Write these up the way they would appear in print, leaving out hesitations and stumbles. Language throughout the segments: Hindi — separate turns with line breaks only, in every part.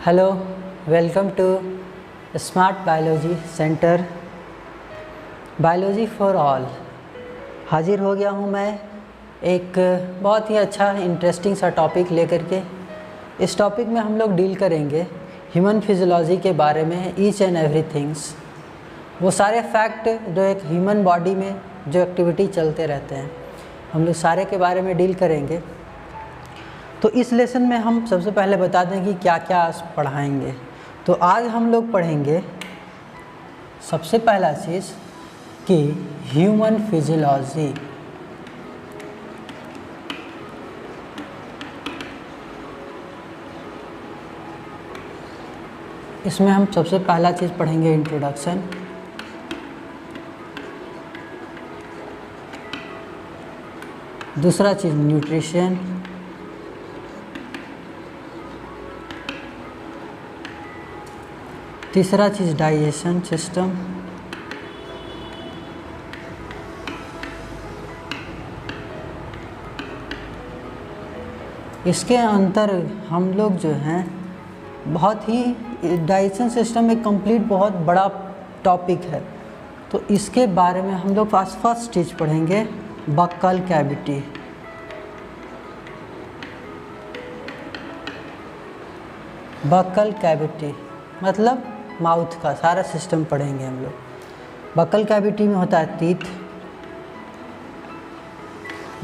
Hello, welcome to Smart Biology Centre, biology for all. हाजिर हो गया हूँ मैं एक बहुत ही अच्छा इंटरेस्टिंग सा टॉपिक लेकर के। इस टॉपिक में हम लोग डील करेंगे ह्यूमन फिजियोलॉजी के बारे में, ईच एंड एवरी थिंग्स, वो सारे फैक्ट जो एक ह्यूमन बॉडी में जो एक्टिविटी चलते रहते हैं, हम लोग सारे के बारे में डील करेंगे। तो इस लेसन में हम सबसे पहले बता दें कि क्या क्या पढ़ाएंगे। तो आज हम लोग पढ़ेंगे सबसे पहला चीज़ कि ह्यूमन फिजियोलॉजी। इसमें हम सबसे पहला चीज़ पढ़ेंगे इंट्रोडक्शन, दूसरा चीज़ न्यूट्रिशन, तीसरा चीज़ डाइजेशन सिस्टम, इसके अंतर हम लोग जो हैं बहुत ही, डाइजेशन सिस्टम एक कंप्लीट बहुत बड़ा टॉपिक है। तो इसके बारे में हम लोग फर्स्ट चीज़ पढ़ेंगे बक्कल कैविटी। बक्कल कैविटी मतलब माउथ का सारा सिस्टम पढ़ेंगे हम लोग। बक्कल कैविटी में होता है टीथ।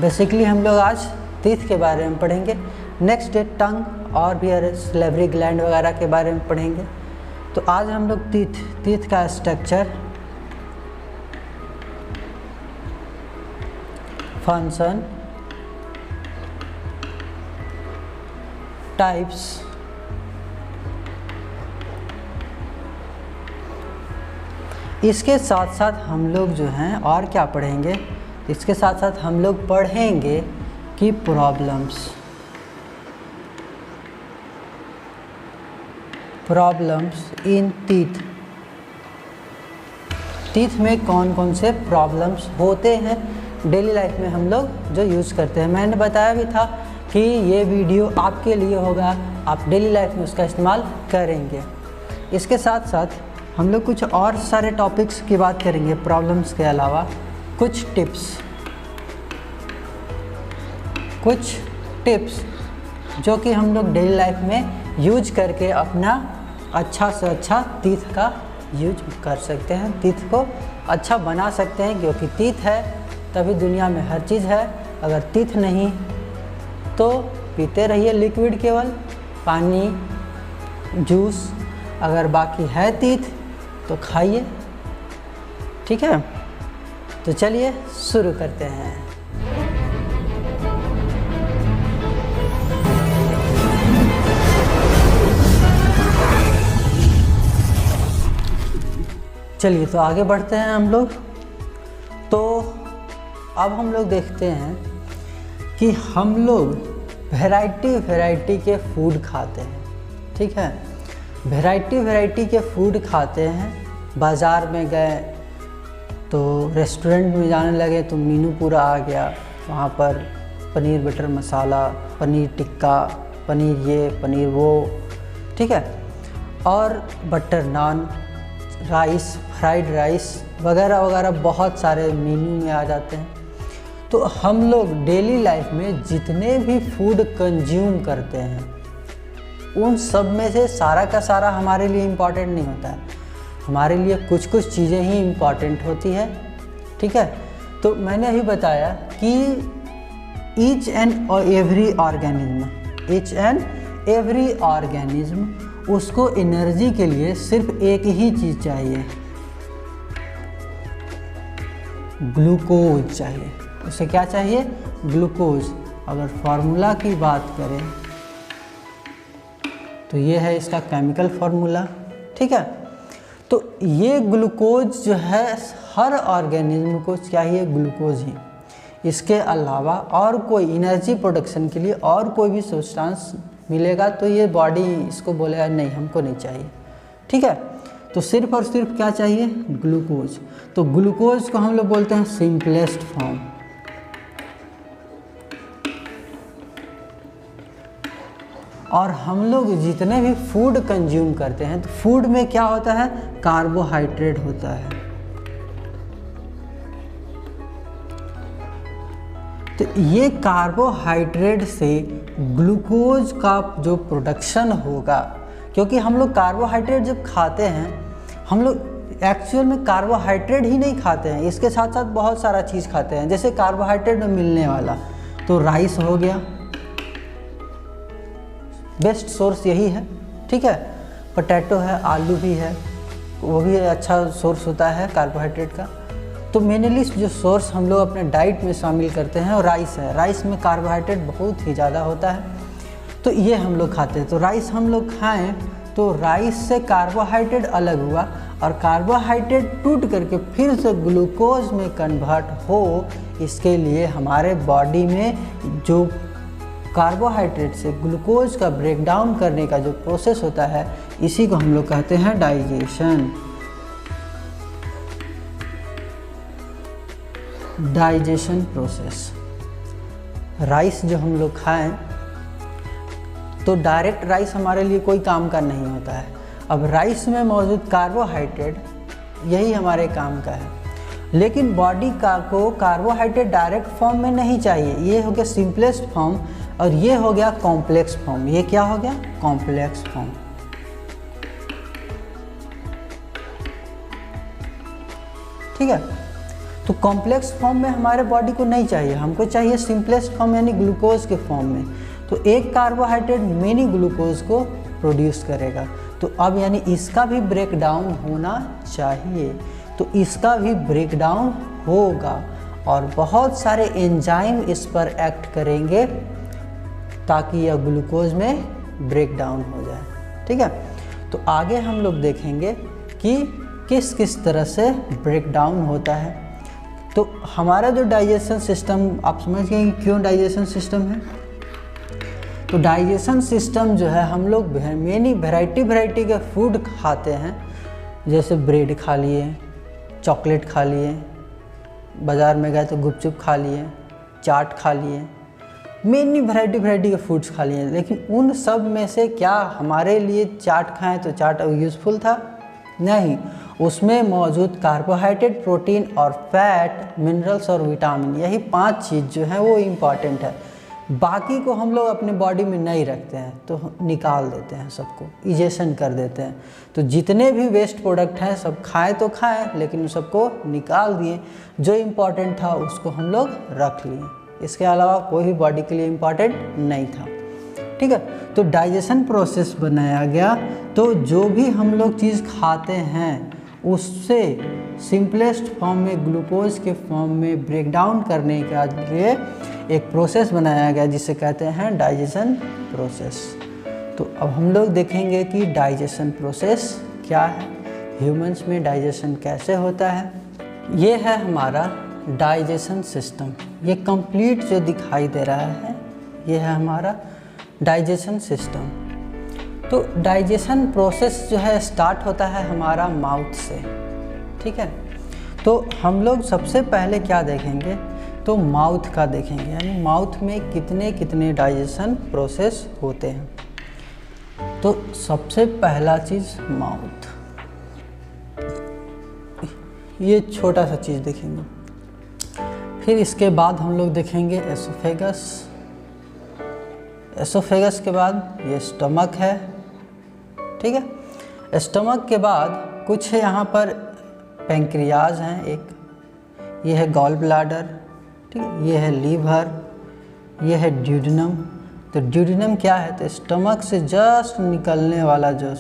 बेसिकली हम लोग आज टीथ के बारे में पढ़ेंगे। नेक्स्ट डे टंग और भी सैलिवरी ग्लैंड वगैरह के बारे में पढ़ेंगे। तो आज हम लोग टीथ का स्ट्रक्चर, फंक्शन, टाइप्स, इसके साथ साथ हम लोग जो हैं और क्या पढ़ेंगे, इसके साथ साथ हम लोग पढ़ेंगे कि प्रॉब्लम्स इन टीथ में कौन कौन से प्रॉब्लम्स होते हैं डेली लाइफ में हम लोग जो यूज़ करते हैं। मैंने बताया भी था कि ये वीडियो आपके लिए होगा, आप डेली लाइफ में उसका इस्तेमाल करेंगे। इसके साथ साथ हम लोग कुछ और सारे टॉपिक्स की बात करेंगे प्रॉब्लम्स के अलावा। कुछ टिप्स जो कि हम लोग डेली लाइफ में यूज करके अपना अच्छा से अच्छा टीथ का यूज कर सकते हैं, टीथ को अच्छा बना सकते हैं। क्योंकि टीथ है तभी दुनिया में हर चीज़ है। अगर टीथ नहीं तो पीते रहिए लिक्विड, केवल पानी, जूस। अगर बाकी है टीथ तो खाइए, ठीक है। तो चलिए शुरू करते हैं। चलिए तो आगे बढ़ते हैं हम लोग। तो अब हम लोग देखते हैं कि हम लोग वैरायटी के फूड खाते हैं, ठीक है। वैरायटी के फूड खाते हैं। बाज़ार में गए तो रेस्टोरेंट में जाने लगे तो मीनू पूरा आ गया। वहाँ पर पनीर बटर मसाला, पनीर टिक्का, पनीर ये, पनीर वो, ठीक है। और बटर नान, राइस, फ्राइड राइस वगैरह वगैरह बहुत सारे मेन्यू में आ जाते हैं। तो हम लोग डेली लाइफ में जितने भी फूड कंज्यूम करते हैं उन सब में से सारा का सारा हमारे लिए इम्पॉर्टेंट नहीं होता है। हमारे लिए कुछ चीज़ें ही इम्पॉर्टेंट होती है, ठीक है। तो मैंने अभी बताया कि ईच एंड एवरी ऑर्गेनिज्म उसको एनर्जी के लिए सिर्फ एक ही चीज़ चाहिए, ग्लूकोज चाहिए। उसे क्या चाहिए? ग्लूकोज। अगर फार्मूला की बात करें तो ये है इसका केमिकल फार्मूला, ठीक है। तो ये ग्लूकोज जो है हर ऑर्गेनिज्म को चाहिए, ग्लूकोज ही। इसके अलावा और कोई एनर्जी प्रोडक्शन के लिए और कोई भी सब्सटेंस मिलेगा तो ये बॉडी इसको बोलेगा नहीं, हमको नहीं चाहिए, ठीक है। तो सिर्फ और सिर्फ क्या चाहिए? ग्लूकोज। तो ग्लूकोज को हम लोग बोलते हैं सिंपलेस्ट फॉर्म। और हम लोग जितने भी फूड कंज्यूम करते हैं तो फूड में क्या होता है, कार्बोहाइड्रेट होता है। तो ये कार्बोहाइड्रेट से ग्लूकोज का जो प्रोडक्शन होगा, क्योंकि हम लोग कार्बोहाइड्रेट जब खाते हैं, हम लोग एक्चुअल में कार्बोहाइड्रेट ही नहीं खाते हैं, इसके साथ साथ बहुत सारा चीज़ खाते हैं। जैसे कार्बोहाइड्रेट में मिलने वाला तो राइस हो गया, बेस्ट सोर्स यही है, ठीक है। पोटैटो है, आलू भी है, वो भी अच्छा सोर्स होता है कार्बोहाइड्रेट का। तो मेनली जो सोर्स हम लोग अपने डाइट में शामिल करते हैं और राइस है। राइस में कार्बोहाइड्रेट बहुत ही ज़्यादा होता है, तो ये हम लोग खाते हैं। तो राइस हम लोग खाएं तो राइस से कार्बोहाइड्रेट अलग हुआ और कार्बोहाइड्रेट टूट करके फिर से ग्लूकोज में कन्वर्ट हो, इसके लिए हमारे बॉडी में जो कार्बोहाइड्रेट से ग्लूकोज का ब्रेकडाउन करने का जो प्रोसेस होता है, इसी को हम लोग कहते हैं डाइजेशन। Digestion process. राइस जो हम लोग खाएं तो डायरेक्ट राइस हमारे लिए कोई काम का नहीं होता है। अब राइस में मौजूद कार्बोहाइड्रेट यही हमारे काम का है, लेकिन बॉडी को कार्बोहाइड्रेट डायरेक्ट फॉर्म में नहीं चाहिए। ये हो गया सिंपलेस्ट फॉर्म और ये हो गया कॉम्प्लेक्स फॉर्म। ये क्या हो गया, कॉम्प्लेक्स फॉर्म। ठीक है, तो कॉम्प्लेक्स फॉर्म में हमारे बॉडी को नहीं चाहिए, हमको चाहिए सिंपलेस्ट फॉर्म यानी ग्लूकोज के फॉर्म में। तो एक कार्बोहाइड्रेट मेनी ग्लूकोज को प्रोड्यूस करेगा। तो अब यानी इसका भी ब्रेक डाउन होना चाहिए, तो इसका भी ब्रेक डाउन होगा और बहुत सारे एंजाइम इस पर एक्ट करेंगे ताकि यह ग्लूकोज में ब्रेक डाउन हो जाए। ठीक है, तो आगे हम लोग देखेंगे कि किस किस तरह से ब्रेक डाउन होता है। तो हमारा जो डाइजेशन सिस्टम, आप समझ गए कि क्यों डाइजेशन सिस्टम है। तो डाइजेशन सिस्टम जो है, हम लोग मेनी वैरायटी के फूड खाते हैं, जैसे ब्रेड खा लिए, चॉकलेट खा लिए, बाज़ार में गए तो गुपचुप खा लिए, चाट खा लिए, मेनी वैरायटी के फूड्स खा लिए। लेकिन उन सब में से क्या हमारे लिए चाट खाएं तो चाट यूज़फुल था? नहीं, उसमें मौजूद कार्बोहाइड्रेट, प्रोटीन और फैट, मिनरल्स और विटामिन, यही 5 चीज़ जो है वो इम्पॉर्टेंट है। बाकी को हम लोग अपने बॉडी में नहीं रखते हैं, तो निकाल देते हैं, सबको इजेशन कर देते हैं। तो जितने भी वेस्ट प्रोडक्ट हैं सब खाएं तो खाएं, लेकिन सबको निकाल दिए। जो इम्पॉर्टेंट था उसको हम लोग रख लिए, इसके अलावा कोई भी बॉडी के लिए इम्पॉर्टेंट नहीं था। ठीक है, तो डाइजेशन प्रोसेस बनाया गया। तो जो भी हम लोग चीज़ खाते हैं उससे सिंपलेस्ट फॉर्म में ग्लूकोज के फॉर्म में ब्रेक डाउन करने के लिए एक प्रोसेस बनाया गया जिसे कहते हैं डाइजेशन प्रोसेस। तो अब हम लोग देखेंगे कि डाइजेशन प्रोसेस क्या है, ह्यूमंस में डाइजेशन कैसे होता है। ये है हमारा डाइजेशन सिस्टम। ये कंप्लीट जो दिखाई दे रहा है ये है हमारा डाइजेशन सिस्टम। तो डाइजेशन प्रोसेस जो है स्टार्ट होता है हमारा माउथ से। ठीक है, तो हम लोग सबसे पहले क्या देखेंगे, तो माउथ का देखेंगे, यानी माउथ में कितने कितने डाइजेशन प्रोसेस होते हैं। तो सबसे पहला चीज़ माउथ, ये छोटा सा चीज़ देखेंगे। फिर इसके बाद हम लोग देखेंगे एसोफेगस। एसोफेगस के बाद ये स्टमक है। ठीक है, स्टमक के बाद कुछ है यहाँ पर पैंक्रियाज हैं, एक ये है गॉल ब्लैडर, ठीक है, ये है लीवर, ये है ड्यूडेनम। तो ड्यूडेनम क्या है, तो स्टमक से जस्ट निकलने वाला जो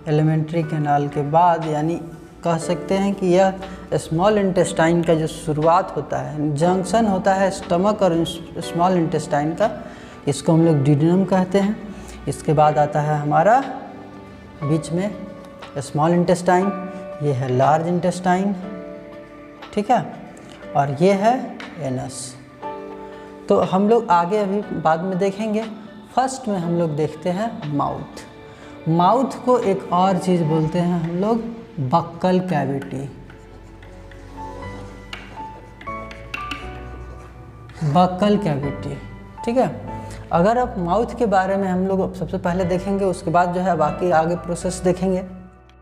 एलिमेंट्री कैनाल के बाद, यानी कह सकते हैं कि यह स्मॉल इंटेस्टाइन का जो शुरुआत होता है, जंक्शन होता है स्टमक और स्मॉल इंटेस्टाइन का, इसको हम लोग ड्यूडेनम कहते हैं। इसके बाद आता है हमारा बीच में स्मॉल इंटेस्टाइन, ये है लार्ज इंटेस्टाइन, ठीक है, और ये है एनस। तो हम लोग आगे अभी बाद में देखेंगे। फर्स्ट में हम लोग देखते हैं माउथ। माउथ को एक और चीज़ बोलते हैं हम लोग बक्कल कैविटी। बक्कल कैविटी, ठीक है। अगर अब माउथ के बारे में हम लोग सबसे पहले देखेंगे, उसके बाद जो है बाकी आगे प्रोसेस देखेंगे।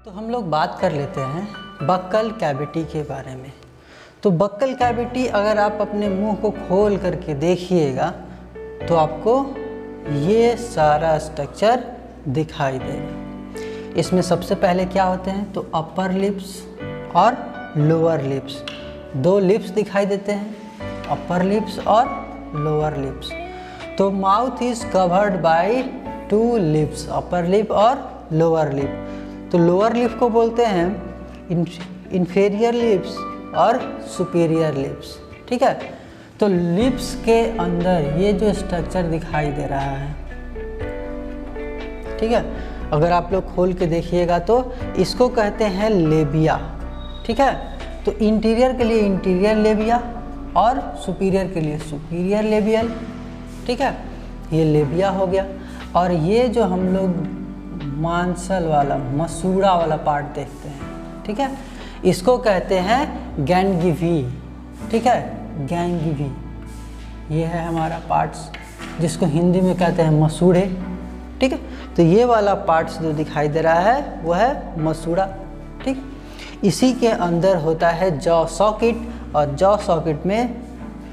तो हम लोग बात कर लेते हैं बक्कल कैविटी के बारे में। तो बक्कल कैविटी अगर आप अपने मुंह को खोल करके देखिएगा तो आपको ये सारा स्ट्रक्चर दिखाई देगा। इसमें सबसे पहले क्या होते हैं, तो अपर लिप्स और लोअर लिप्स, 2 लिप्स दिखाई देते हैं, अपर लिप्स और लोअर लिप्स। तो mouth is covered by 2 lips, upper lip और लोअर लिप। तो लोअर लिप को बोलते हैं इंफीरियर लिप्स और सुपीरियर लिप्स, ठीक है। तो लिप्स के अंदर ये जो स्ट्रक्चर दिखाई दे रहा है, ठीक है, अगर आप लोग खोल के देखिएगा तो इसको कहते हैं लेबिया, ठीक है। तो इंटीरियर के लिए इंटीरियर लेबिया और सुपीरियर के लिए सुपीरियर लेबियल, ठीक है, ये लेबिया हो गया। और ये जो हम लोग मांसल वाला मसूड़ा वाला पार्ट देखते हैं, ठीक है, इसको कहते हैं गैंगिवी, ठीक है, गैंगिवी। ये है हमारा पार्ट्स जिसको हिंदी में कहते हैं मसूड़े, ठीक है। तो ये वाला पार्ट्स जो दिखाई दे रहा है वो है मसूड़ा, ठीक। इसी के अंदर होता है जॉ सॉकेट, और जॉ सॉकेट में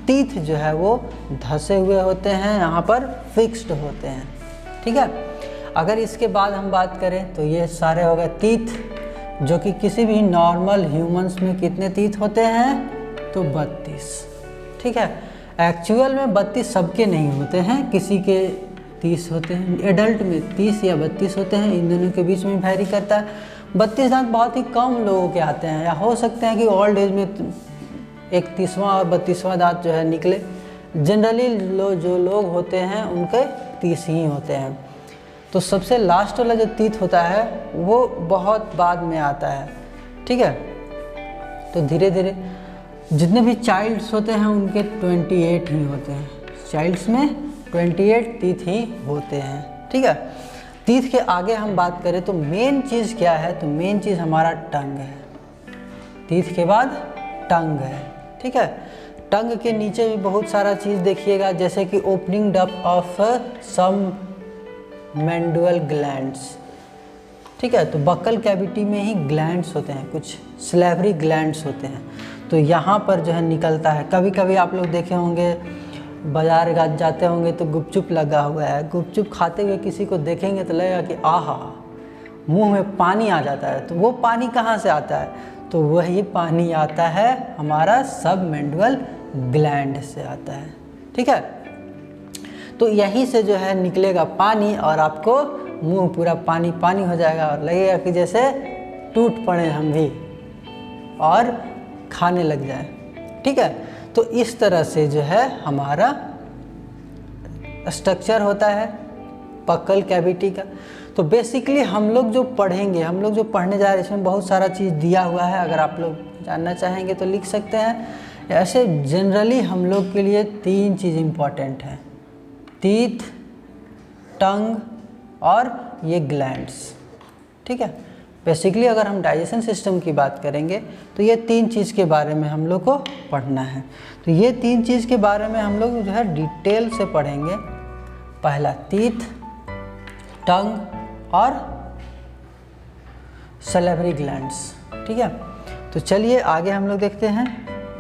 टीथ जो है वो धसे हुए होते हैं, यहाँ पर फिक्स्ड होते हैं, ठीक है। अगर इसके बाद हम बात करें तो ये सारे हो गए टीथ, जो कि किसी भी नॉर्मल ह्यूमंस में कितने टीथ होते हैं, तो 32, ठीक है। एक्चुअल में 32 सबके नहीं होते हैं, किसी के 30 होते हैं, एडल्ट में 30 या 32 होते हैं, इन दोनों के बीच में वैरी करता है। 32 दांत बहुत ही कम लोगों के आते हैं, या हो सकते हैं कि ओल्ड एज में 31वां और 32वां दांत जो है निकले। जनरली जो लोग होते हैं उनके 30 ही होते हैं। तो सबसे लास्ट वाला जो टीथ होता है वो बहुत बाद में आता है, ठीक है। तो धीरे धीरे जितने भी चाइल्ड्स होते हैं उनके 28 ही होते हैं, चाइल्ड्स में 28 टीथ ही होते हैं, ठीक है। टीथ के आगे हम बात करें तो मेन चीज़ क्या है, तो मेन चीज़ हमारा टंग है। टीथ के बाद टंग है, ठीक है। टंग के नीचे भी बहुत सारा चीज़ देखिएगा, जैसे कि opening up of some manual glands, ठीक है। तो बक्कल कैविटी में ही ग्लैंड्स होते हैं, कुछ स्लेवरी ग्लैंड्स होते हैं, तो यहाँ पर जो है निकलता है। कभी कभी आप लोग देखे होंगे बाजार जाते होंगे तो गुपचुप लगा हुआ है, गुपचुप खाते हुए किसी को देखेंगे तो लगेगा कि आहा, मुंह में पानी आ जाता है। तो वो पानी कहाँ से आता है, तो वही पानी आता है हमारा सब मैंडुअल ग्लैंड से आता है, ठीक है। तो यहीं से जो है निकलेगा पानी और आपको मुंह पूरा पानी पानी हो जाएगा और लगेगा कि जैसे टूट पड़े हम भी और खाने लग जाए, ठीक है। तो इस तरह से जो है हमारा स्ट्रक्चर होता है बक्कल कैविटी का। तो बेसिकली हम लोग जो पढ़ेंगे, हम लोग जो पढ़ने जा रहे हैं, इसमें बहुत सारा चीज़ दिया हुआ है, अगर आप लोग जानना चाहेंगे तो लिख सकते हैं। ऐसे जनरली हम लोग के लिए 3 चीज़ इम्पॉर्टेंट हैं, टीथ, टंग और ये ग्लैंड्स, ठीक है। बेसिकली अगर हम डाइजेशन सिस्टम की बात करेंगे तो ये 3 चीज़ के बारे में हम लोग को पढ़ना है। तो ये 3 चीज़ के बारे में हम लोग जो है डिटेल से पढ़ेंगे। पहला टीथ, टंग और सलेवरी ग्लैंड्स, ठीक है। तो चलिए आगे हम लोग देखते हैं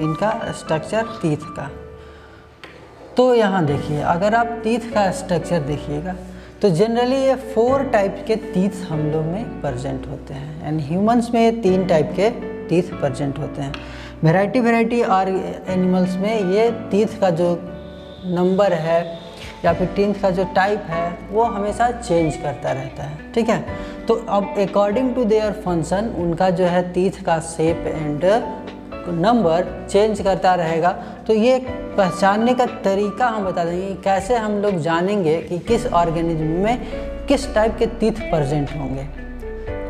इनका स्ट्रक्चर टीथ का। तो यहाँ देखिए, अगर आप टीथ का स्ट्रक्चर देखिएगा तो जनरली ये 4 टाइप के टीथ हम लोग में प्रेजेंट होते हैं, एंड ह्यूमंस में ये 3 टाइप के टीथ प्रेजेंट होते हैं। वैरायटी और एनिमल्स में ये टीथ का जो नंबर है या फिर टीथ का जो टाइप है वो हमेशा चेंज करता रहता है, ठीक है। तो अब अकॉर्डिंग टू देयर फंक्शन उनका जो है टीथ का शेप एंड नंबर चेंज करता रहेगा। तो ये पहचानने का तरीका हम बता देंगे, कैसे हम लोग जानेंगे कि किस ऑर्गेनिज्म में किस टाइप के टीथ प्रेजेंट होंगे।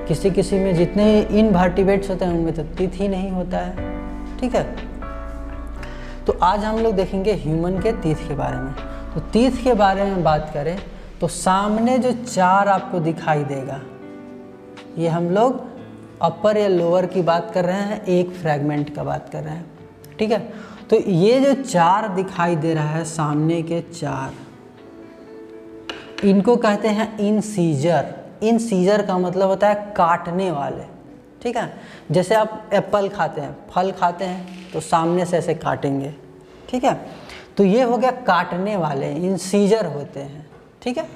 किसी किसी में जितने इनवर्टिब्रेट्स होते हैं उनमें तो टीथ ही नहीं होता है, ठीक है। तो आज हम लोग देखेंगे ह्यूमन के टीथ के बारे में। तो टीथ के बारे में बात करें तो सामने जो 4 आपको दिखाई देगा, ये हम लोग अपर या लोअर की बात कर रहे हैं, एक फ्रैगमेंट का बात कर रहे हैं, ठीक है। तो ये जो 4 दिखाई दे रहा है सामने के 4, इनको कहते हैं इंसीजर। इंसीजर का मतलब होता है काटने वाले, ठीक है। जैसे आप एप्पल खाते हैं, फल खाते हैं तो सामने से ऐसे काटेंगे, ठीक है। तो ये हो गया काटने वाले, इंसीजर होते हैं, ठीक है।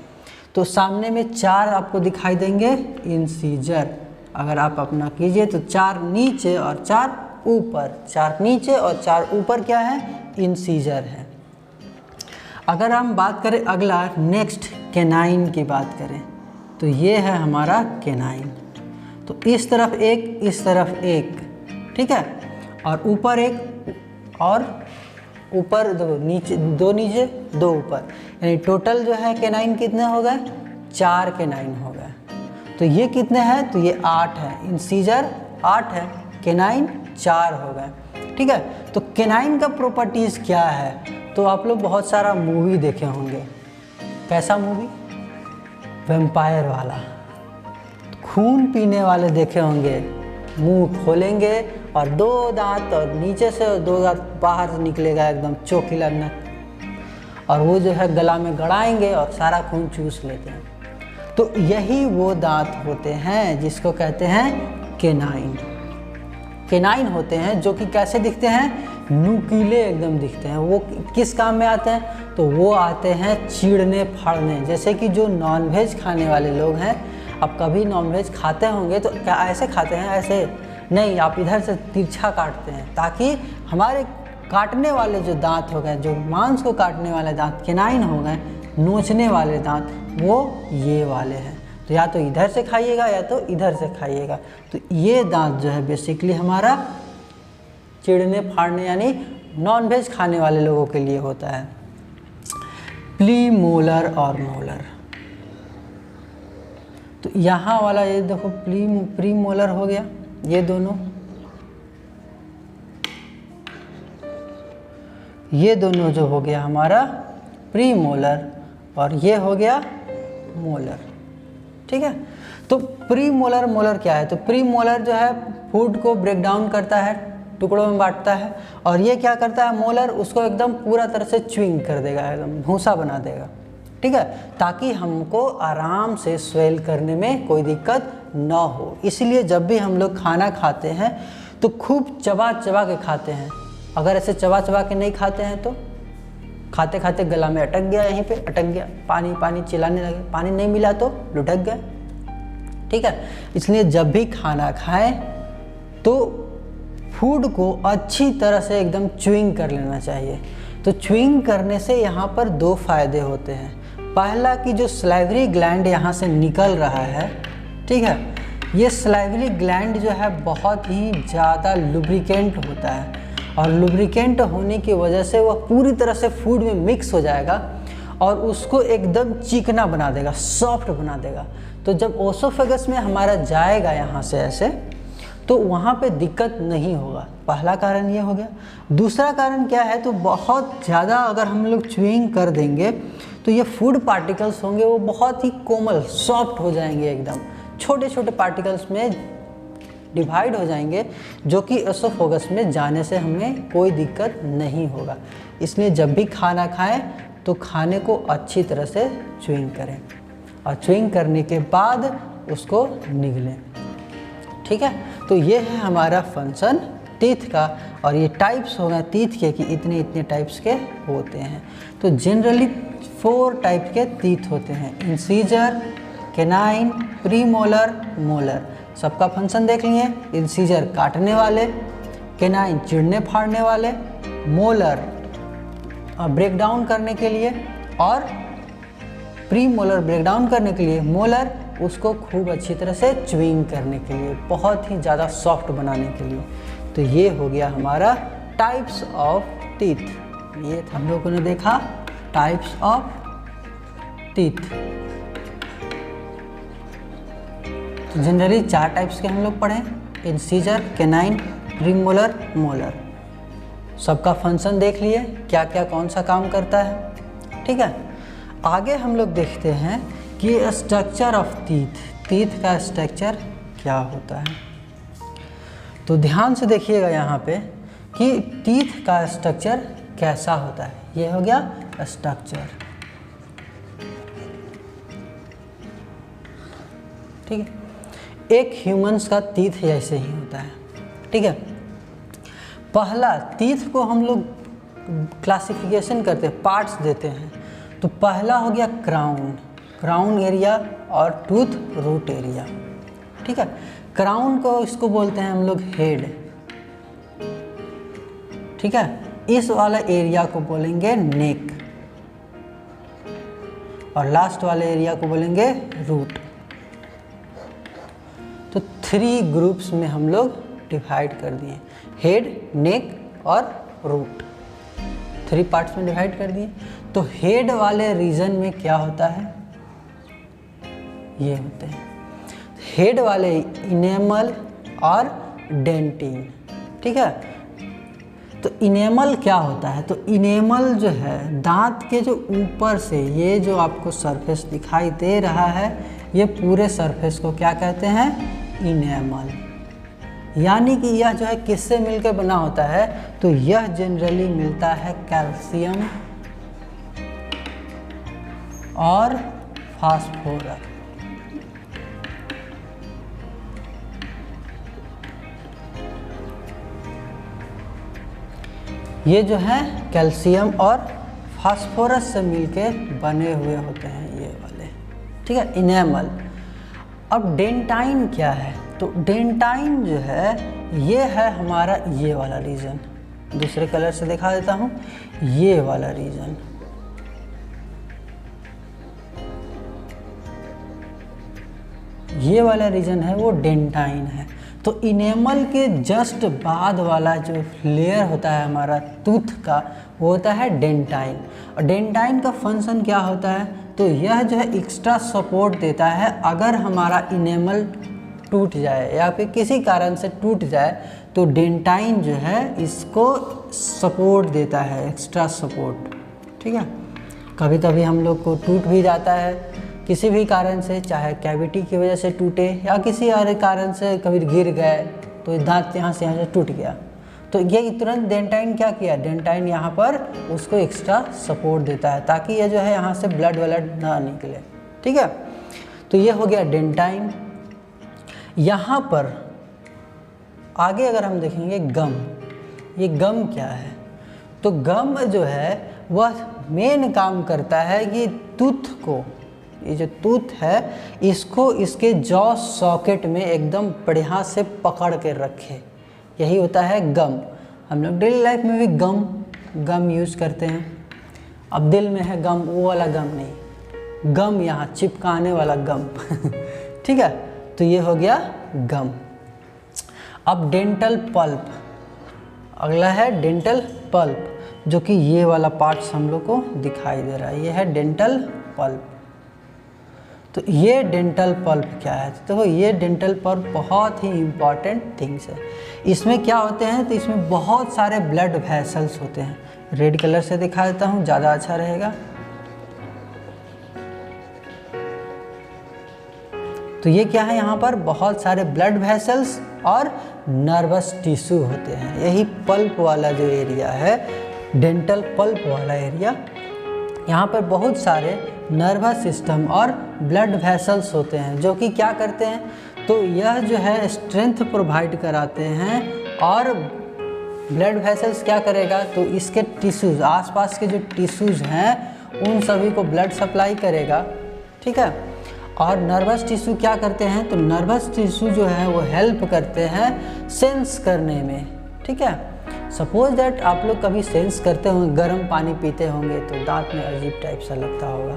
तो सामने में 4 आपको दिखाई देंगे इंसीजर। अगर आप अपना कीजिए तो 4 नीचे और 4 ऊपर, 4 नीचे और 4 ऊपर क्या है, इंसीजर है। अगर हम बात करें अगला नेक्स्ट कैनाइन की बात करें तो ये है हमारा कैनाइन। तो इस तरफ एक, इस तरफ एक, ठीक है, और ऊपर एक और ऊपर 2, नीचे 2, नीचे 2 ऊपर, यानी टोटल जो है कैनाइन कितने हो गए, 4 कैनाइन हो गए। तो ये कितने हैं, तो ये 8 है, इंसीजर 8 है, कैनाइन 4 हो गए, ठीक है। तो कैनाइन का प्रॉपर्टीज़ क्या है, तो आप लोग बहुत सारा मूवी देखे होंगे। कैसा मूवी, वैम्पायर वाला, खून पीने वाले देखे होंगे। मुंह खोलेंगे और 2 दांत और नीचे से 2 दांत बाहर से निकलेगा, एकदम चोखिला नक, और वो जो है गला में गड़ाएंगे और सारा खून चूस लेते हैं। तो यही वो दांत होते हैं जिसको कहते हैं कैनाइन। कैनाइन होते हैं जो कि कैसे दिखते हैं, नुकीले एकदम दिखते हैं। वो किस काम में आते हैं, तो वो आते हैं चीरने फाड़ने। जैसे कि जो नॉनवेज खाने वाले लोग हैं, आप कभी नॉनवेज खाते होंगे तो क्या ऐसे खाते हैं, ऐसे नहीं, आप इधर से तिरछा काटते हैं ताकि हमारे काटने वाले जो दांत हो गए, जो मांस को काटने वाले दांत कैनाइन हो गए, नोचने वाले दांत वो ये वाले हैं। तो या तो इधर से खाइएगा या तो इधर से खाइएगा। तो ये दांत जो है बेसिकली हमारा चिड़ने फाड़ने यानी नॉनवेज खाने वाले लोगों के लिए होता है। प्रीमोलर और मोलर, तो यहाँ वाला ये देखो प्रीमोलर हो गया, ये दोनों, ये दोनों जो हो गया हमारा प्रीमोलर, और ये हो गया मोलर, ठीक है। तो प्रीमोलर मोलर क्या है, तो प्रीमोलर जो है फूड को ब्रेक डाउन करता है, टुकड़ों में बांटता है, और ये क्या करता है, मोलर उसको एकदम पूरा तरह से च्युइंग कर देगा, एकदम भूसा बना देगा, ठीक है, ताकि हमको आराम से स्वेल करने में कोई दिक्कत ना हो। इसलिए जब भी हम लोग खाना खाते हैं तो खूब चबा चबा के खाते हैं। अगर ऐसे चबा चबा के नहीं खाते हैं तो खाते खाते गला में अटक गया, यहीं पे अटक गया, पानी पानी चिल्लाने लगे, पानी नहीं मिला तो लुढ़क गया, ठीक है। इसलिए जब भी खाना खाएं तो फूड को अच्छी तरह से एकदम च्युइंग कर लेना चाहिए। तो च्युइंग करने से यहाँ पर 2 फायदे होते हैं। पहला कि जो सलाइवरी ग्लैंड यहाँ से निकल रहा है, ठीक है, ये सलाइवरी ग्लैंड जो है बहुत ही ज़्यादा लुब्रिकेंट होता है, और लुब्रिकेंट होने की वजह से वह पूरी तरह से फूड में मिक्स हो जाएगा और उसको एकदम चिकना बना देगा, सॉफ्ट बना देगा। तो जब ओसोफेगस में हमारा जाएगा यहाँ से ऐसे, तो वहाँ पे दिक्कत नहीं होगा। पहला कारण ये हो गया। दूसरा कारण क्या है, तो बहुत ज़्यादा अगर हम लोग च्युइंग कर देंगे तो ये फूड पार्टिकल्स होंगे वो बहुत ही कोमल सॉफ्ट हो जाएंगे, एकदम छोटे छोटे पार्टिकल्स में डिवाइड हो जाएंगे, जो कि एसोफेगस में जाने से हमें कोई दिक्कत नहीं होगा। इसलिए जब भी खाना खाएं तो खाने को अच्छी तरह से च्युइंग करें, और च्युइंग करने के बाद उसको निगलें, ठीक है। तो ये है हमारा फंक्शन टीथ का, और ये टाइप्स हो गए टीथ के कि इतने इतने टाइप्स के होते हैं। तो जनरली 4 टाइप के टीथ होते हैं, इंसीजर, कैनाइन, प्रीमोलर, मोलर। सबका फंक्शन देख लिए। इंसीजर काटने वाले, कैनाइन चिड़ने फाड़ने वाले, मोलर ब्रेक डाउन करने के लिए, और प्रीमोलर ब्रेक डाउन करने के लिए, मोलर उसको खूब अच्छी तरह से च्युइंग करने के लिए, बहुत ही ज़्यादा सॉफ्ट बनाने के लिए। तो ये हो गया हमारा टाइप्स ऑफ टीथ। ये हम लोगों ने देखा टाइप्स ऑफ टीथ। तो जनरली 4 टाइप्स के हम लोग पढ़े, इंसीजर, कैनाइन, प्रीमोलर, मोलर। सबका फंक्शन देख लिए, क्या क्या कौन सा काम करता है, ठीक है। आगे हम लोग देखते हैं कि स्ट्रक्चर ऑफ टीथ का स्ट्रक्चर क्या होता है। तो ध्यान से देखिएगा यहाँ पे कि टीथ का स्ट्रक्चर कैसा होता है। ये हो गया स्ट्रक्चर। ठीक है। एक ह्यूमंस का तीथ जैसे ही होता है, ठीक है। पहला तीथ को हम लोग क्लासिफिकेशन करते हैं, पार्ट्स देते हैं। तो पहला हो गया क्राउन एरिया और टूथ रूट एरिया, ठीक है। क्राउन को इसको बोलते हैं हम लोग हेड, ठीक है। इस वाला एरिया को बोलेंगे नेक और लास्ट वाले एरिया को बोलेंगे रूट। तो 3 ग्रुप्स में हम लोग डिवाइड कर दिए, हेड, नेक और रूट, 3 पार्ट्स में डिवाइड कर दिए। तो हेड वाले रीजन में क्या होता है, ये होते हैं हेड वाले इनेमल और डेंटिन, ठीक है। तो इनेमल क्या होता है, तो इनेमल जो है दांत के जो ऊपर से ये जो आपको सरफेस दिखाई दे रहा है, ये पूरे सरफेस को क्या कहते हैं, इनेमल। यानी कि यह जो है किससे मिलकर बना होता है, तो यह जनरली मिलता है कैल्शियम और फास्फोरस। ये जो है कैल्शियम और फास्फोरस से मिलके बने हुए होते हैं ये वाले, ठीक है, इनेमल। अब डेंटाइन क्या है, तो डेंटाइन जो है ये है हमारा ये वाला रीजन, दूसरे कलर से दिखा देता हूँ, ये वाला रीजन, ये वाला रीजन है वो डेंटाइन है। तो इनेमल के जस्ट बाद वाला जो लेयर होता है हमारा टूथ का, वो होता है डेंटाइन। और डेंटाइन का फंक्शन क्या होता है, तो यह जो है एक्स्ट्रा सपोर्ट देता है। अगर हमारा इनेमल टूट जाए या फिर किसी कारण से टूट जाए, तो डेंटाइन जो है इसको सपोर्ट देता है, एक्स्ट्रा सपोर्ट, ठीक है। कभी कभी हम लोग को टूट भी जाता है किसी भी कारण से, चाहे कैविटी की वजह से टूटे या किसी और कारण से कभी गिर गए तो दांत यहाँ से टूट गया, तो ये तुरंत डेंटाइन क्या किया, डेंटाइन यहाँ पर उसको एक्स्ट्रा सपोर्ट देता है ताकि ये जो है यहाँ से ब्लड ना निकले, ठीक है। तो ये हो गया डेंटाइन। यहाँ पर आगे अगर हम देखेंगे गम, ये गम क्या है, तो गम जो है वह मेन काम करता है कि टूथ को, ये जो टूथ है इसको इसके जॉ सॉकेट में एकदम बढ़िया से पकड़ के रखे, यही होता है गम। हम लोग डेली लाइफ में भी गम यूज़ करते हैं। अब दिल में है गम, वो वाला गम नहीं, गम यहाँ चिपकाने वाला गम ठीक है। तो ये हो गया गम। अब डेंटल पल्प, अगला है डेंटल पल्प, जो कि ये वाला पार्ट्स हम लोग को दिखाई दे रहा है, ये है डेंटल पल्प। तो ये डेंटल पल्प क्या है, तो ये डेंटल पल्प बहुत ही इम्पॉर्टेंट थिंग्स है। इसमें क्या होते हैं, तो इसमें बहुत सारे ब्लड वेसल्स होते हैं। रेड कलर से दिखा देता हूँ, ज़्यादा अच्छा रहेगा। तो ये क्या है, यहाँ पर बहुत सारे ब्लड वेसल्स और नर्वस टिश्यू होते हैं। यही पल्प वाला जो एरिया है, डेंटल पल्प वाला एरिया, यहाँ पर बहुत सारे नर्वस सिस्टम और ब्लड वेसल्स होते हैं जो कि क्या करते हैं, तो यह जो है स्ट्रेंथ प्रोवाइड कराते हैं। और ब्लड वेसल्स क्या करेगा, तो इसके टिश्यूज़, आसपास के जो टिश्यूज़ हैं उन सभी को ब्लड सप्लाई करेगा, ठीक है। और नर्वस टिश्यू क्या करते हैं, तो नर्वस टिश्यू जो है वो हेल्प करते हैं सेंस करने में, ठीक है। सपोज दैट आप लोग कभी सेंस करते होंगे, गर्म पानी पीते होंगे तो दांत में अजीब टाइप सा लगता होगा,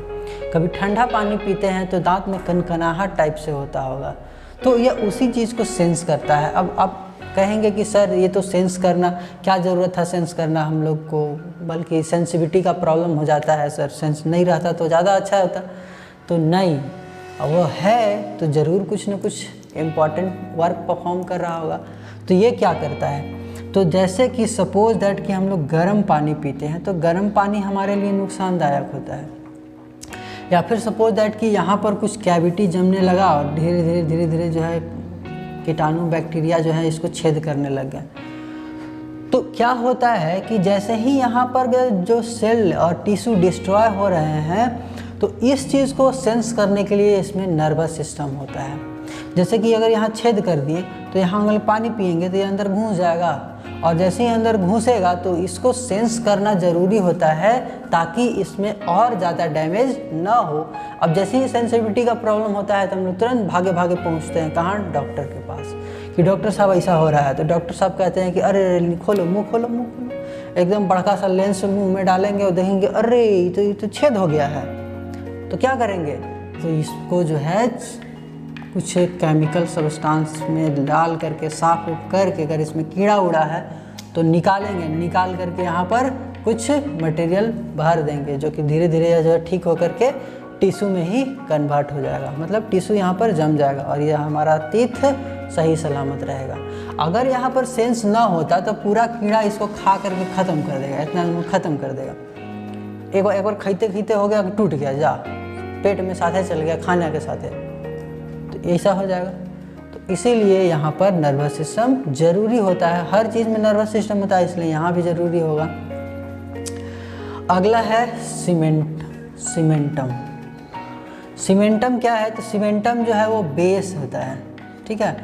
कभी ठंडा पानी पीते हैं तो दांत में कनकनाहट टाइप से होता होगा, तो ये उसी चीज़ को सेंस करता है। अब आप कहेंगे कि सर ये तो सेंस करना क्या ज़रूरत था, सेंस करना हम लोग को, बल्कि सेंसिटिविटी का प्रॉब्लम हो जाता है सर, सेंस नहीं रहता तो ज़्यादा अच्छा होता। तो नहीं, वो है तो ज़रूर कुछ ना कुछ इम्पॉर्टेंट वर्क परफॉर्म कर रहा होगा। तो ये क्या करता है, तो जैसे कि सपोज दैट कि हम लोग गर्म पानी पीते हैं तो गर्म पानी हमारे लिए नुकसानदायक होता है, या फिर सपोज दैट कि यहाँ पर कुछ कैविटी जमने लगा और धीरे धीरे जो है कीटाणु बैक्टीरिया जो है इसको छेद करने लग गए, तो क्या होता है कि जैसे ही यहाँ पर जो सेल और टिश्यू डिस्ट्रॉय हो रहे हैं, तो इस चीज़ को सेंस करने के लिए इसमें नर्वस सिस्टम होता है। जैसे कि अगर यहाँ छेद कर दिए तो यहाँ अगर पानी पिएंगे तो ये अंदर घुस जाएगा, और जैसे ही अंदर घुसेगा तो इसको सेंस करना ज़रूरी होता है ताकि इसमें और ज़्यादा डैमेज ना हो। अब जैसे ही सेंसिटिविटी का प्रॉब्लम होता है तो हम लोग तुरंत भागे भागे पहुँचते हैं कहाँ, डॉक्टर के पास, कि डॉक्टर साहब ऐसा हो रहा है। तो डॉक्टर साहब कहते हैं कि अरे खोलो मुँह, खोलो मुँह खोलो, एकदम बड़का सा लेंस मुँह में डालेंगे और देखेंगे अरे ये तो छेद हो गया है। तो क्या करेंगे, तो इसको जो है कुछ केमिकल सब्सटेंस में डाल करके साफ करके, अगर इसमें कीड़ा उड़ा है तो निकालेंगे, निकाल करके यहाँ पर कुछ मटेरियल भर देंगे जो कि धीरे धीरे जो है ठीक हो करके टिश्यू में ही कन्वर्ट हो जाएगा, मतलब टिश्यू यहाँ पर जम जाएगा और यह हमारा टीथ सही सलामत रहेगा। अगर यहाँ पर सेंस ना होता तो पूरा कीड़ा इसको खा करके ख़त्म कर देगा, इतना ख़त्म कर देगा। एक बार खाते खाते हो गया, टूट गया, जा पेट में साथे चल गया खाने के साथे, तो ऐसा हो जाएगा। तो इसीलिए यहाँ पर नर्वस सिस्टम ज़रूरी होता है, हर चीज़ में नर्वस सिस्टम होता है, इसलिए यहाँ भी ज़रूरी होगा। अगला है सीमेंटम। सीमेंटम क्या है, तो सीमेंटम जो है वो बेस होता है, ठीक है।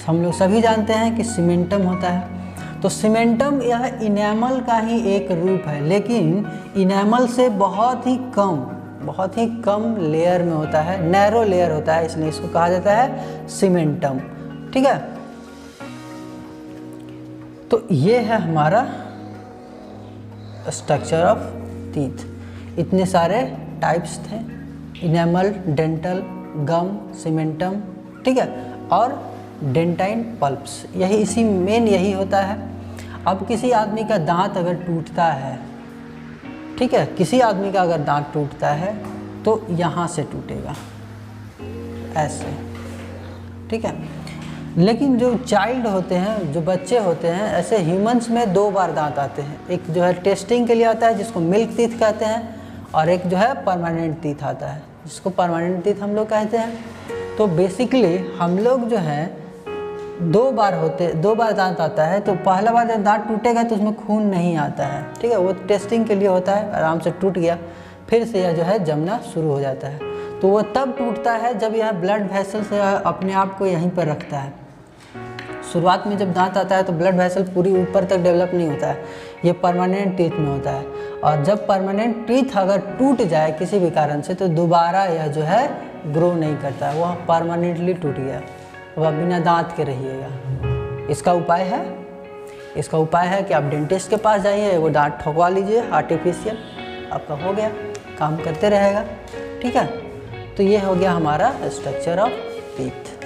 हम लोग सभी जानते हैं कि सीमेंटम होता है। तो सीमेंटम यह इनेमल का ही एक रूप है, लेकिन इनेमल से बहुत ही कम लेयर में होता है, नैरो लेयर होता है, इसलिए इसको कहा जाता है सीमेंटम, ठीक है। तो ये है हमारा स्ट्रक्चर ऑफ टीथ। इतने सारे टाइप्स थे, इनेमल, डेंटल, गम, सीमेंटम, ठीक है, और डेंटाइन पल्प्स, यही होता है। अब किसी आदमी का दांत अगर टूटता है, ठीक है, किसी आदमी का अगर दांत टूटता है तो यहाँ से टूटेगा ऐसे, ठीक है। लेकिन जो चाइल्ड होते हैं, जो बच्चे होते हैं, ऐसे ह्यूमंस में 2 बार दांत आते हैं। एक जो है टेस्टिंग के लिए आता है जिसको मिल्क टीथ कहते हैं, और एक जो है परमानेंट टीथ आता है जिसको परमानेंट टीथ हम लोग कहते हैं। तो बेसिकली हम लोग जो है 2 बार दांत आता है। तो पहला बार जब दांत टूटेगा तो उसमें खून नहीं आता है, ठीक है, वो टेस्टिंग के लिए होता है, आराम से टूट गया, फिर से यह जो है जमना शुरू हो जाता है। तो वो तब टूटता है जब यह ब्लड वेसल से अपने आप को यहीं पर रखता है। शुरुआत में जब दांत आता है तो ब्लड वेसल पूरी ऊपर तक डेवलप नहीं होता है, ये परमानेंट टीथ में होता है। और जब परमानेंट टीथ अगर टूट जाए किसी भी कारण से तो दोबारा यह जो है ग्रो नहीं करता है, वह परमानेंटली टूट गया, वह बिना दांत के रहिएगा। इसका उपाय है कि आप डेंटिस्ट के पास जाइए, वो दांत ठोकवा लीजिए आर्टिफिशियल, आपका हो गया, काम करते रहेगा, ठीक है। तो ये हो गया हमारा स्ट्रक्चर ऑफ टीथ।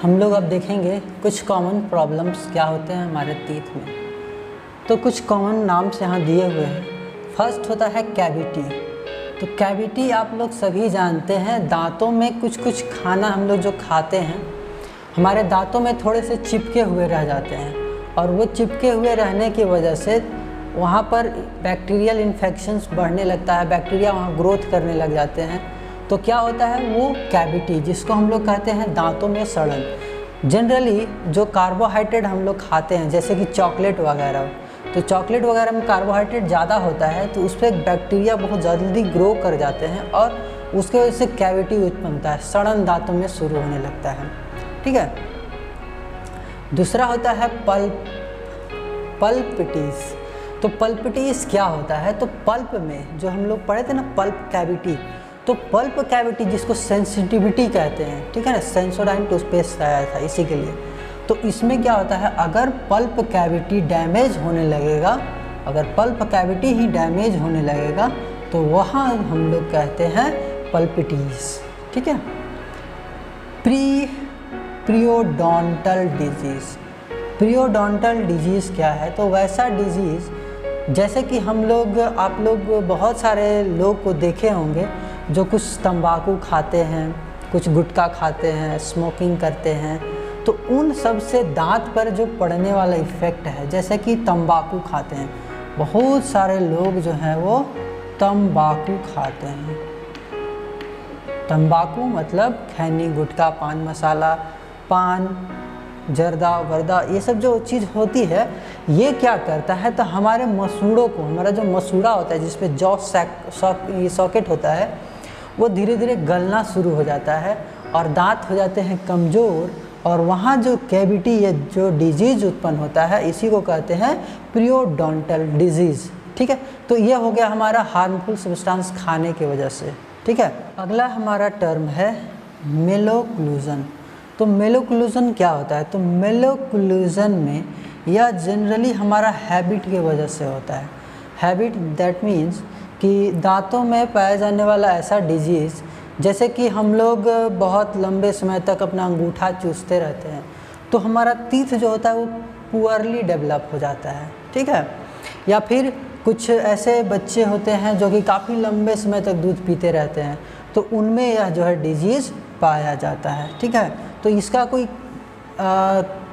हम लोग अब देखेंगे कुछ कॉमन प्रॉब्लम्स क्या होते हैं हमारे टीथ में। तो कुछ कॉमन नाम से यहाँ दिए हुए हैं। फर्स्ट होता है कैविटी। तो कैविटी आप लोग सभी जानते हैं, दांतों में कुछ खाना हम लोग जो खाते हैं हमारे दांतों में थोड़े से चिपके हुए रह जाते हैं, और वो चिपके हुए रहने की वजह से वहाँ पर बैक्टीरियल इन्फेक्शंस बढ़ने लगता है, बैक्टीरिया वहाँ ग्रोथ करने लग जाते हैं। तो क्या होता है, वो कैविटी जिसको हम लोग कहते हैं दांतों में सड़न। जनरली जो कार्बोहाइड्रेट हम लोग खाते हैं जैसे कि चॉकलेट वगैरह, तो चॉकलेट वगैरह में कार्बोहाइड्रेट ज़्यादा होता है, तो उस पर बैक्टीरिया बहुत जल्दी ग्रो कर जाते हैं और उसके वजह से कैविटी उत्पन्न होता है, सड़न दांतों में शुरू होने लगता है, ठीक है। दूसरा होता है पल्पिटीज। तो पल्पिटीज क्या होता है, तो पल्प में जो हम लोग पढ़े थे ना पल्प कैविटी, तो पल्प कैविटी जिसको सेंसिटिविटी कहते हैं, ठीक है ना, सेंसोडाइन टूथपेस्ट आया था इसी के लिए। तो इसमें क्या होता है, अगर पल्प कैविटी डैमेज होने लगेगा, अगर पल्प कैविटी ही डैमेज होने लगेगा तो वहाँ हम लोग कहते हैं पल्पिटीज, ठीक है। प्रियोडोंटल डिजीज़। प्रियोडोंटल डिजीज़ क्या है, तो वैसा डिजीज़ जैसे कि आप लोग बहुत सारे लोग को देखे होंगे जो कुछ तंबाकू खाते हैं, कुछ गुटखा खाते हैं, स्मोकिंग करते हैं, तो उन सब से दांत पर जो पड़ने वाला इफ़ेक्ट है, जैसे कि तंबाकू खाते हैं, बहुत सारे लोग जो हैं वो तंबाकू खाते हैं। तंबाकू मतलब खैनी, गुटखा, पान मसाला, पान, जर्दा वर्दा, ये सब जो चीज़ होती है, ये क्या करता है, तो हमारे मसूड़ों को, हमारा जो मसूड़ा होता है जिसपे जॉ सॉकेट होता है, वो धीरे धीरे गलना शुरू हो जाता है और दांत हो जाते हैं कमज़ोर, और वहाँ जो कैविटी या जो डिजीज़ उत्पन्न होता है इसी को कहते हैं पीरियोडोंटल डिजीज़। ठीक है, तो ये हो गया हमारा हार्मफुल सब्सटेंस खाने की वजह से। ठीक है, अगला हमारा टर्म है मेलोक्लूजन। तो मेलोक्लूजन क्या होता है? तो मेलोक्लूजन में यह जनरली हमारा हैबिट की वजह से होता है। हैबिट दैट मीन्स कि दांतों में पाया जाने वाला ऐसा डिजीज़, जैसे कि हम लोग बहुत लंबे समय तक अपना अंगूठा चूसते रहते हैं तो हमारा टीथ जो होता है वो पुअरली डेवलप हो जाता है। ठीक है, या फिर कुछ ऐसे बच्चे होते हैं जो कि काफ़ी लंबे समय तक दूध पीते रहते हैं तो उनमें यह जो है डिजीज़ पाया जाता है। ठीक है, तो इसका कोई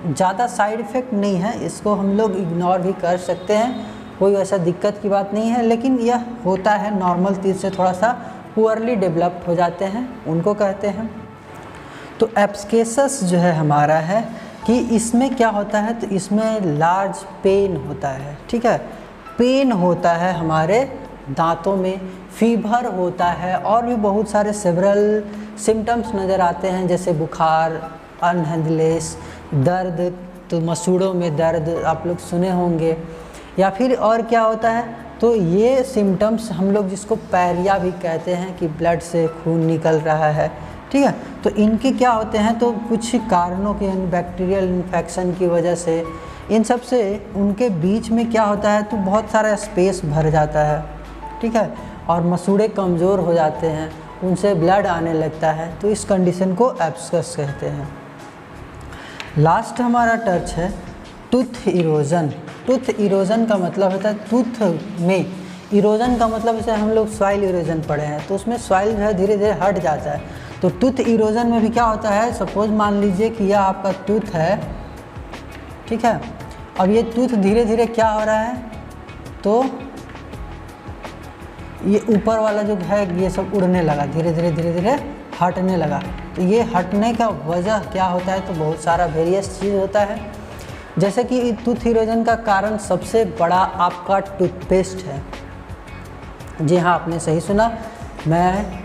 ज़्यादा साइड इफ़ेक्ट नहीं है, इसको हम लोग इग्नोर भी कर सकते हैं, कोई ऐसा दिक्कत की बात नहीं है, लेकिन यह होता है नॉर्मल टीथ से थोड़ा सा पुअरली डेवलप्ड हो जाते हैं, उनको कहते हैं। तो एब्सकेसस जो है हमारा है कि इसमें क्या होता है? तो इसमें लार्ज पेन होता है। ठीक है, पेन होता है हमारे दांतों में, फीवर होता है और भी बहुत सारे सेवरल सिम्टम्स नज़र आते हैं, जैसे बुखार, अनहेल्थीनेस, दर्द, तो मसूड़ों में दर्द आप लोग सुने होंगे, या फिर और क्या होता है? तो ये सिम्टम्स हम लोग जिसको पैरिया भी कहते हैं कि ब्लड से खून निकल रहा है। ठीक है, तो इनके क्या होते हैं? तो कुछ कारणों के बैक्टीरियल इन्फेक्शन की वजह से इन सब से उनके बीच में क्या होता है? तो बहुत सारा स्पेस भर जाता है। ठीक है, और मसूड़े कमज़ोर हो जाते हैं, उनसे ब्लड आने लगता है, तो इस कंडीशन को एब्सकस कहते हैं। लास्ट हमारा टच है टूथ इरोजन। टूथ इरोजन का मतलब होता है टूथ में इरोजन का मतलब, जैसे हम लोग सॉइल इरोजन पढ़े हैं तो उसमें सॉइल जो है धीरे धीरे हट जाता है। तो टूथ इरोजन में भी क्या होता है? सपोज मान लीजिए कि यह आपका टूथ है, ठीक है, अब ये टूथ धीरे धीरे क्या हो रहा है? तो ये ऊपर वाला जो है ये सब उड़ने लगा, धीरे धीरे धीरे धीरे हटने लगा। तो ये हटने का वजह क्या होता है? तो बहुत सारा वेरियस चीज़ होता है, जैसे कि टूथ इरोजन का कारण सबसे बड़ा आपका टूथपेस्ट है। जी हाँ, आपने सही सुना, मैं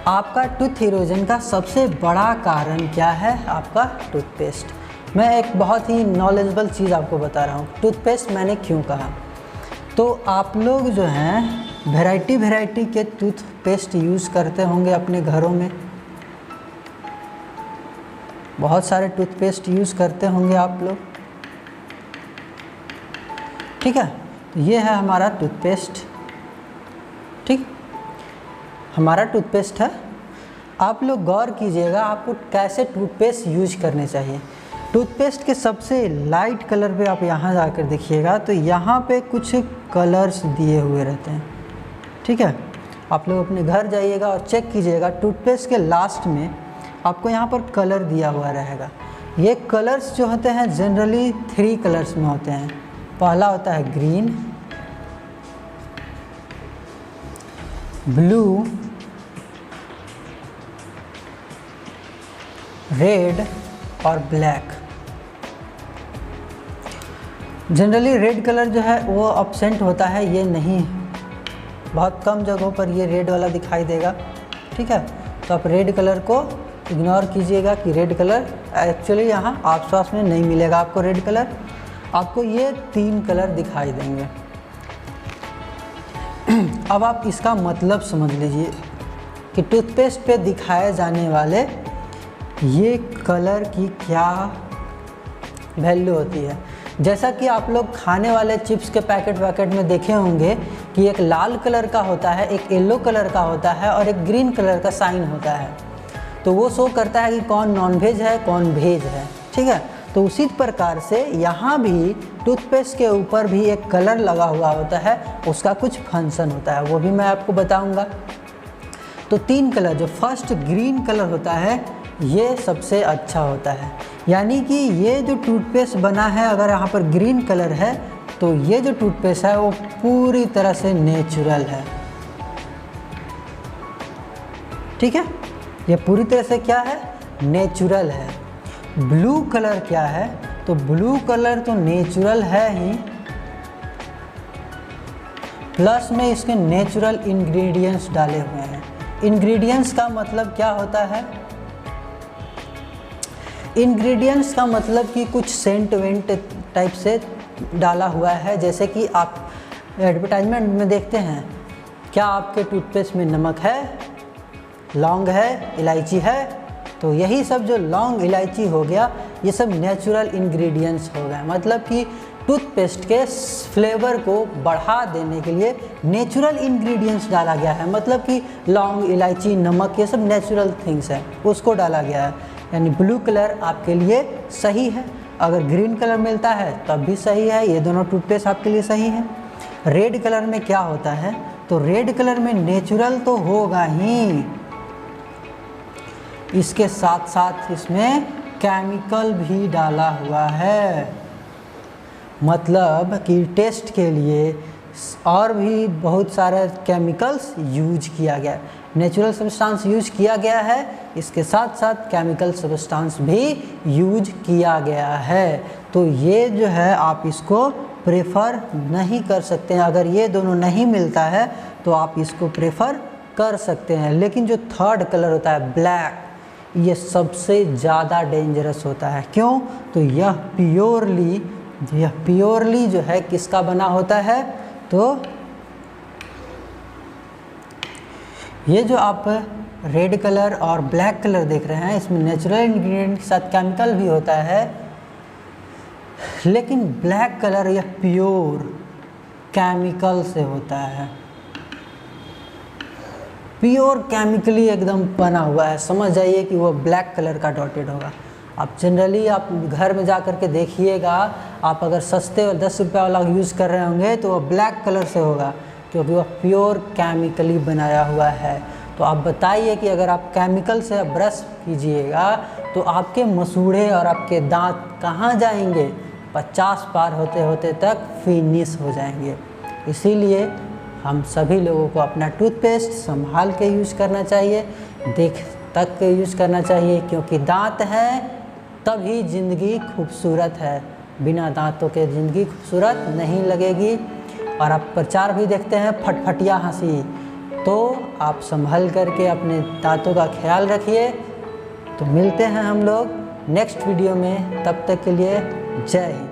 आपका टूथ इरोजन का सबसे बड़ा कारण क्या है? आपका टूथपेस्ट। मैं एक बहुत ही नॉलेजेबल चीज़ आपको बता रहा हूँ, टूथपेस्ट मैंने क्यों कहा। तो आप लोग जो हैं वैरायटी के टूथपेस्ट यूज़ करते होंगे अपने घरों में, बहुत सारे टूथपेस्ट यूज़ करते होंगे आप लोग। ठीक है, तो ये है हमारा टूथपेस्ट। ठीक, हमारा टूथपेस्ट है। आप लोग गौर कीजिएगा आपको कैसे टूथपेस्ट यूज करने चाहिए। टूथपेस्ट के सबसे लाइट कलर पे आप यहाँ जाकर देखिएगा तो यहाँ पे कुछ कलर्स दिए हुए रहते हैं। ठीक है, आप लोग अपने घर जाइएगा और चेक कीजिएगा, टूथपेस्ट के लास्ट में आपको यहाँ पर कलर दिया हुआ रहेगा। ये कलर्स जो होते हैं जनरली 3 कलर्स में होते हैं। पहला होता है ग्रीन, ब्लू, रेड और ब्लैक। जनरली रेड कलर जो है वो एब्सेंट होता है, ये नहीं, बहुत कम जगहों पर ये रेड वाला दिखाई देगा। ठीक है, तो आप रेड कलर को इग्नोर कीजिएगा कि रेड कलर एक्चुअली यहाँ आसपास में नहीं मिलेगा आपको रेड कलर, आपको ये 3 कलर दिखाई देंगे। अब आप इसका मतलब समझ लीजिए कि टूथपेस्ट पे दिखाए जाने वाले ये कलर की क्या वैल्यू होती है। जैसा कि आप लोग खाने वाले चिप्स के पैकेट में देखे होंगे कि एक लाल कलर का होता है, एक येलो कलर का होता है और एक ग्रीन कलर का साइन होता है, तो वो शो करता है कि कौन नॉन वेज है कौन वेज है। ठीक है, तो उसी प्रकार से यहाँ भी टूथपेस्ट के ऊपर भी एक कलर लगा हुआ होता है, उसका कुछ फंक्शन होता है, वो भी मैं आपको बताऊँगा। तो 3 कलर, जो फर्स्ट ग्रीन कलर होता है ये सबसे अच्छा होता है, यानी कि ये जो टूथपेस्ट बना है अगर यहाँ पर ग्रीन कलर है तो ये जो टूथपेस्ट है वो पूरी तरह से नेचुरल है। ठीक है, ये पूरी तरह से क्या है? नेचुरल है। ब्लू कलर क्या है? तो ब्लू कलर तो नेचुरल है ही, प्लस में इसके नेचुरल इंग्रेडिएंट्स डाले हुए हैं। इंग्रेडिएंट्स का मतलब क्या होता है? इंग्रेडिएंट्स का मतलब कि कुछ सेंट वेंट टाइप से डाला हुआ है। जैसे कि आप एडवर्टाइजमेंट में देखते हैं, क्या आपके टूथपेस्ट में नमक है, लौंग है, इलायची है? तो यही सब जो लौंग इलायची हो गया, ये सब नेचुरल इंग्रेडिएंट्स हो गए। मतलब कि टूथपेस्ट के फ्लेवर को बढ़ा देने के लिए नेचुरल इंग्रेडिएंट्स डाला गया है। मतलब कि लौंग, इलायची, नमक, ये सब नेचुरल थिंग्स है, उसको डाला गया है। यानी ब्लू कलर आपके लिए सही है। अगर ग्रीन कलर मिलता है तब भी सही है, ये दोनों टूथपेस्ट आपके लिए सही है। रेड कलर में क्या होता है? तो रेड कलर में नेचुरल तो होगा ही, इसके साथ साथ इसमें केमिकल भी डाला हुआ है। मतलब कि टेस्ट के लिए और भी बहुत सारे केमिकल्स यूज किया गया है। नेचुरल सब्सटेंस यूज किया गया है, इसके साथ साथ केमिकल सब्सटेंस भी यूज किया गया है। तो ये जो है आप इसको प्रेफर नहीं कर सकते हैं। अगर ये दोनों नहीं मिलता है तो आप इसको प्रेफर कर सकते हैं। लेकिन जो थर्ड कलर होता है ब्लैक, ये सबसे ज़्यादा डेंजरस होता है। क्यों? तो यह प्योरली जो है किसका बना होता है? तो ये जो आप रेड कलर और ब्लैक कलर देख रहे हैं, इसमें नेचुरल इंग्रेडिएंट के साथ केमिकल भी होता है। लेकिन ब्लैक कलर यह प्योर केमिकल से होता है, प्योर केमिकली एकदम बना हुआ है। समझ जाइए कि वो ब्लैक कलर का डॉटेड होगा। आप जनरली आप घर में जा कर के देखिएगा, आप अगर सस्ते और 10 रुपये वाला यूज़ कर रहे होंगे तो वो ब्लैक कलर से होगा, क्योंकि वह प्योर केमिकली बनाया हुआ है। तो आप बताइए कि अगर आप केमिकल से ब्रश कीजिएगा तो आपके मसूड़े और आपके दांत कहाँ जाएंगे? 50 पार होते होते तक फिनिश हो जाएंगे। इसीलिए हम सभी लोगों को अपना टूथपेस्ट संभाल के यूज़ करना चाहिए, देख तक के यूज़ करना चाहिए, क्योंकि दांत हैं तभी ज़िंदगी खूबसूरत है। बिना दांतों के ज़िंदगी खूबसूरत नहीं लगेगी। और आप प्रचार भी देखते हैं फटफटिया हंसी, तो आप संभल करके अपने दांतों का ख्याल रखिए। तो मिलते हैं हम लोग नेक्स्ट वीडियो में, तब तक के लिए जय हिंद।